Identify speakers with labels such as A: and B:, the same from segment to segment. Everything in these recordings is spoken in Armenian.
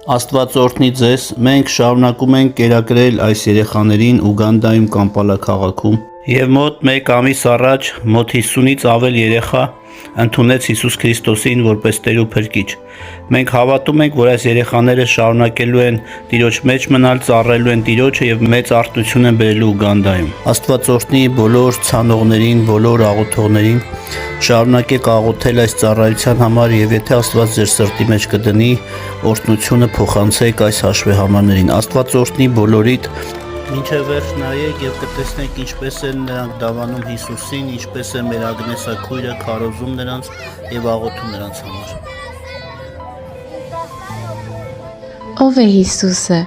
A: Աստված օրհնի ձեզ, մենք շարունակում ենք կերակրել այս երեխաներին Ուգանդայում Կամպալա քաղաքում եւ մոտ 1 ամիս առաջ մոտ 50-ից ավել երեխա ընդունեց Հիսուս Քրիստոսին որպես Տեր ու Փրկիչ։ Մենք հավատում ենք, որ այս երեխաները շարունակելու են Տիրոջ մեջ մնալ, ծառայելու են Տիրոջը եւ մեծ արդյունություն են բերելու Ուգանդայում։ Աստված օրհնի բոլոր ցանողներին, բոլոր աղոթողներին։ Շարունակեք աղոթել այս ծառայության համար եւ եթե Աստված ձեր սրտի մեջ կդնի, օրհնությունը փոխանցեք այս հաշվեհամարներին։ Աստված օրհնի բոլորիդ։ Մինչև վերջ նայեք եւ կտեսնեք ինչպես են նրանք դավանում Հիսուսին, ինչպես է մեր Ագնեսա քույրը քարոզում նրանց եւ աղոթում նրանց համար։
B: Ով է Հիսուսը։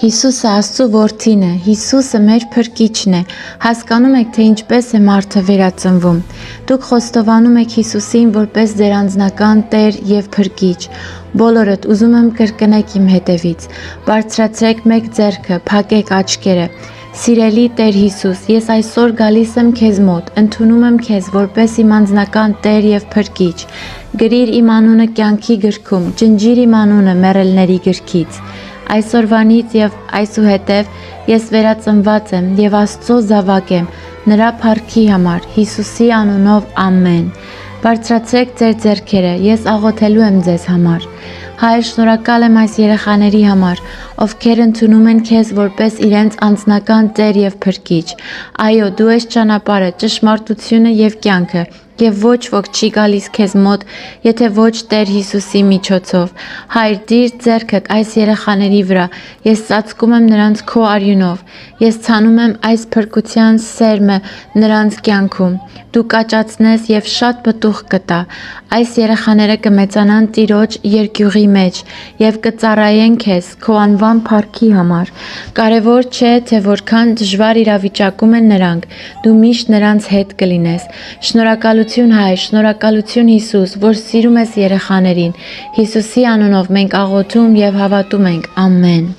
B: Հիսուսը Աստծո որդին է, Հիսուսը մեր Փրկիչն է։ Հասկանում եք, թե ինչպես է մարդը վերածնվում։ Դուք խոստովանում եք Հիսուսին որպես ձեր անձնական Տեր եւ Փրկիչ։ Բոլորդ ուզում եմ կրկնեք իմ հետևից։ Բարձրացրեք մեկ ձեռքը, փակեք աչքերը։ Սիրելի Տեր Հիսուս, ես այսօր գալիս եմ քեզ մոտ, ընդունում եմ քեզ որպես իմ անձնական Տեր եւ Փրկիչ։ Գրիր իմ անունը կյանքի գրքում, ջնջիր իմ անունը մեռելների գրքից։ Այսօրվանից եւ այսուհետեւ ես վերածնված եմ եւ Աստծո զավակ եմ, նրա փառքի համար, Հիսուսի անունով ամեն։ Բարձրացրեք ձեր ձեռքերը, ես աղոթելու եմ ձեզ համար։ Հայր, շնորհակալ եմ այս երեխաների համար, ովքեր ընդունում են քեզ որպես իրենց անձնական Տեր եւ Փրկիչ։ Այո, դու ես ճանապարհը, ճշմարտությունը եւ կյանքը, եւ ոչ ոք չի գալիս քեզ մոտ, եթե ոչ Տեր Հիսուսի միջոցով։ Հայր, դիր ձեռքդ այս երեխաների վրա, ես ծածկում եմ նրանց քո արյունով, ես ցանում եմ այս փրկության սերմը նրանց կյանքում։ Դու կաճացնես եւ շատ պտուղ կտա։ Այս երեխաները կմեծանան Տիրոջ երկյուղի մեջ եւ կծառայեն քեզ քո անվան փառքի համար։ Կարևոր չէ, թե որքան դժվար իրավիճակում են նրանք, դու միշտ նրանց հետ կլինես։ Շնորհակալություն Հայր, շնորհակալություն Հիսուս, որ սիրում ես երեխաներին։ Հիսուսի անունով մենք աղոթում եւ հավատում ենք։ Ամեն։